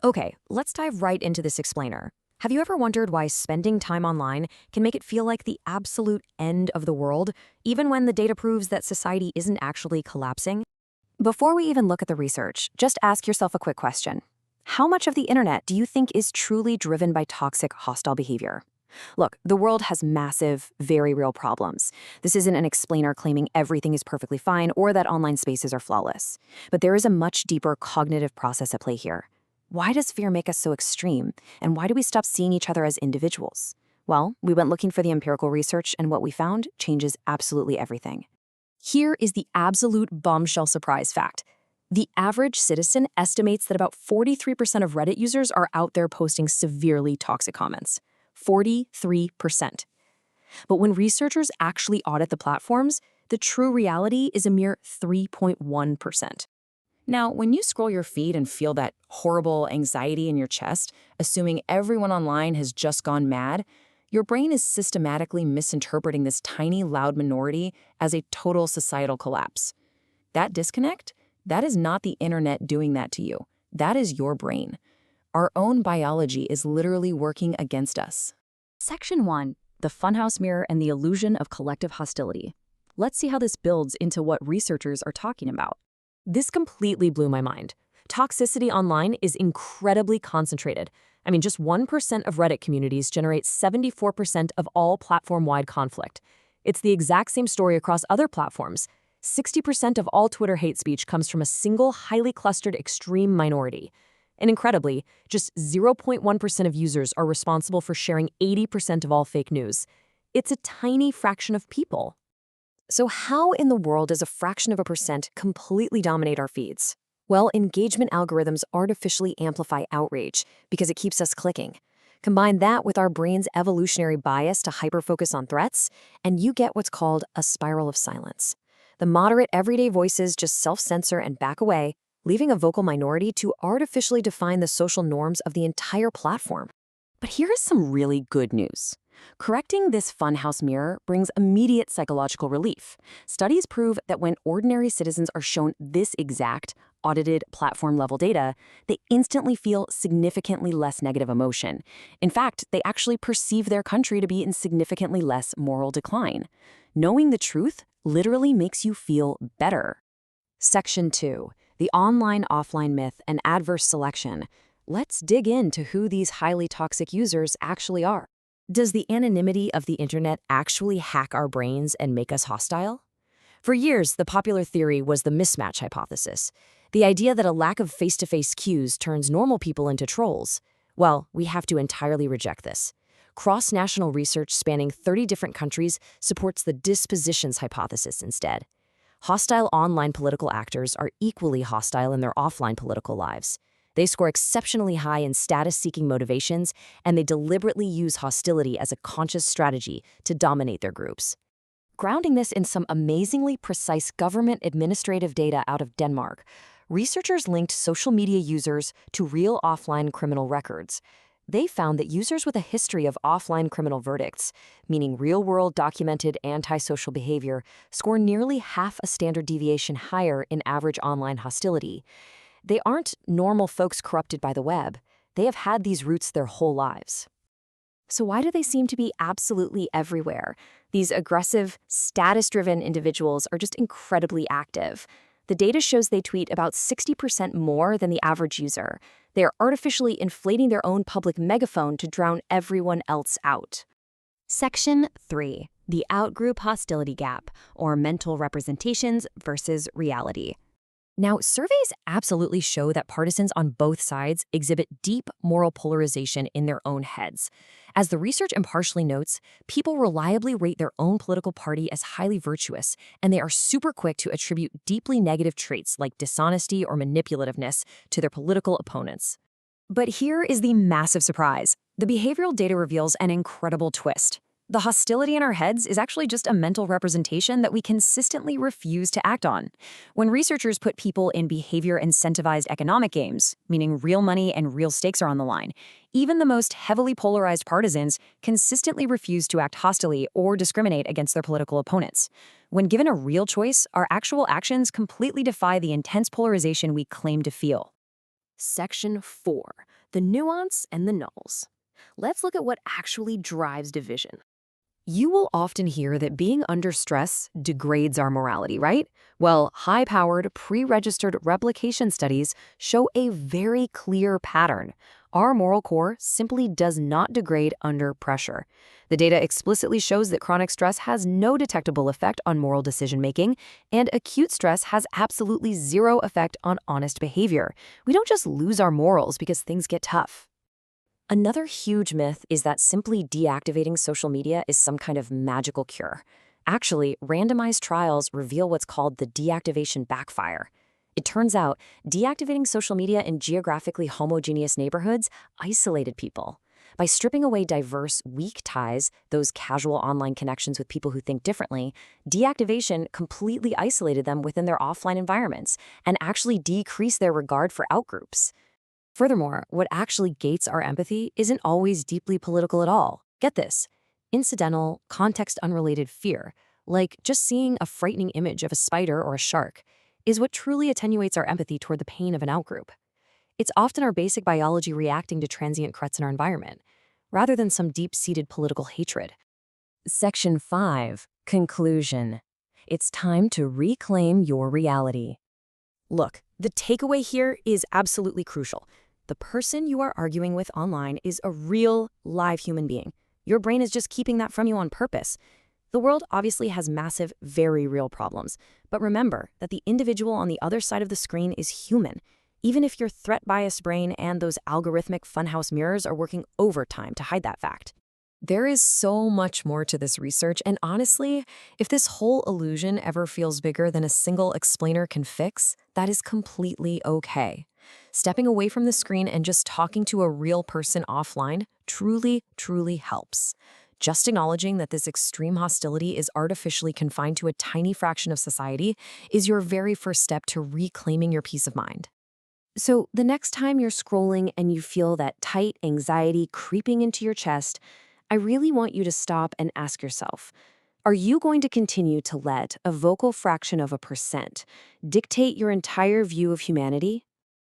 Okay, let's dive right into this explainer. Have you ever wondered why spending time online can make it feel like the absolute end of the world, even when the data proves that society isn't actually collapsing? Before we even look at the research, just ask yourself a quick question. How much of the internet do you think is truly driven by toxic, hostile behavior? Look, the world has massive, very real problems. This isn't an explainer claiming everything is perfectly fine or that online spaces are flawless. But there is a much deeper cognitive process at play here. Why does fear make us so extreme? And why do we stop seeing each other as individuals? Well, we went looking for the empirical research, and what we found changes absolutely everything. Here is the absolute bombshell surprise fact. The average citizen estimates that about 43% of Reddit users are out there posting severely toxic comments. 43%. But when researchers actually audit the platforms, the true reality is a mere 3.1%. Now, when you scroll your feed and feel that horrible anxiety in your chest, assuming everyone online has just gone mad, your brain is systematically misinterpreting this tiny, loud minority as a total societal collapse. That disconnect, that is not the internet doing that to you. That is your brain. Our own biology is literally working against us. Section 1. The funhouse mirror and the illusion of collective hostility. Let's see how this builds into what researchers are talking about. This completely blew my mind. Toxicity online is incredibly concentrated. I mean, just 1% of Reddit communities generate 74% of all platform-wide conflict. It's the exact same story across other platforms. 60% of all Twitter hate speech comes from a single, highly clustered extreme minority. And incredibly, just 0.1% of users are responsible for sharing 80% of all fake news. It's a tiny fraction of people. So how in the world does a fraction of a percent completely dominate our feeds? Well, engagement algorithms artificially amplify outrage because it keeps us clicking. Combine that with our brain's evolutionary bias to hyperfocus on threats, and you get what's called a spiral of silence. The moderate everyday voices just self-censor and back away, leaving a vocal minority to artificially define the social norms of the entire platform. But here is some really good news. Correcting this funhouse mirror brings immediate psychological relief. Studies prove that when ordinary citizens are shown this exact, audited platform-level data, they instantly feel significantly less negative emotion. In fact, they actually perceive their country to be in significantly less moral decline. Knowing the truth literally makes you feel better. Section 2. The online-offline myth and adverse selection. Let's dig into who these highly toxic users actually are. Does the anonymity of the internet actually hack our brains and make us hostile? For years, the popular theory was the mismatch hypothesis, the idea that a lack of face-to-face cues turns normal people into trolls. Well, we have to entirely reject this. Cross-national research spanning 30 different countries supports the dispositions hypothesis instead. Hostile online political actors are equally hostile in their offline political lives. They score exceptionally high in status-seeking motivations, and they deliberately use hostility as a conscious strategy to dominate their groups. Grounding this in some amazingly precise government administrative data out of Denmark, researchers linked social media users to real offline criminal records. They found that users with a history of offline criminal verdicts, meaning real-world documented antisocial behavior, score nearly half a standard deviation higher in average online hostility. They aren't normal folks corrupted by the web. They have had these roots their whole lives. So why do they seem to be absolutely everywhere? These aggressive, status-driven individuals are just incredibly active. The data shows they tweet about 60% more than the average user. They are artificially inflating their own public megaphone to drown everyone else out. Section 3. The outgroup hostility gap, or mental representations versus reality. Now, surveys absolutely show that partisans on both sides exhibit deep moral polarization in their own heads. As the research impartially notes, people reliably rate their own political party as highly virtuous, and they are super quick to attribute deeply negative traits like dishonesty or manipulativeness to their political opponents. But here is the massive surprise. The behavioral data reveals an incredible twist. The hostility in our heads is actually just a mental representation that we consistently refuse to act on. When researchers put people in behavior-incentivized economic games, meaning real money and real stakes are on the line, even the most heavily polarized partisans consistently refuse to act hostilely or discriminate against their political opponents. When given a real choice, our actual actions completely defy the intense polarization we claim to feel. Section 4. the nuance and the nulls. Let's look at what actually drives division. You will often hear that being under stress degrades our morality, right? Well, high-powered, pre-registered replication studies show a very clear pattern. Our moral core simply does not degrade under pressure. The data explicitly shows that chronic stress has no detectable effect on moral decision-making, and acute stress has absolutely zero effect on honest behavior. We don't just lose our morals because things get tough. Another huge myth is that simply deactivating social media is some kind of magical cure. Actually, randomized trials reveal what's called the deactivation backfire. It turns out, deactivating social media in geographically homogeneous neighborhoods isolated people. By stripping away diverse, weak ties, those casual online connections with people who think differently, deactivation completely isolated them within their offline environments and actually decreased their regard for outgroups. Furthermore, what actually gates our empathy isn't always deeply political at all. Get this: incidental, context-unrelated fear, like just seeing a frightening image of a spider or a shark, is what truly attenuates our empathy toward the pain of an outgroup. It's often our basic biology reacting to transient threats in our environment, rather than some deep-seated political hatred. Section 5. Conclusion. It's time to reclaim your reality. Look, the takeaway here is absolutely crucial. The person you are arguing with online is a real, live human being. Your brain is just keeping that from you on purpose. The world obviously has massive, very real problems, but remember that the individual on the other side of the screen is human, even if your threat-biased brain and those algorithmic funhouse mirrors are working overtime to hide that fact. There is so much more to this research, and honestly, if this whole illusion ever feels bigger than a single explainer can fix, that is completely okay. Stepping away from the screen and just talking to a real person offline truly, truly helps. Just acknowledging that this extreme hostility is artificially confined to a tiny fraction of society is your very first step to reclaiming your peace of mind. So the next time you're scrolling and you feel that tight anxiety creeping into your chest, I really want you to stop and ask yourself, are you going to continue to let a vocal fraction of a percent dictate your entire view of humanity?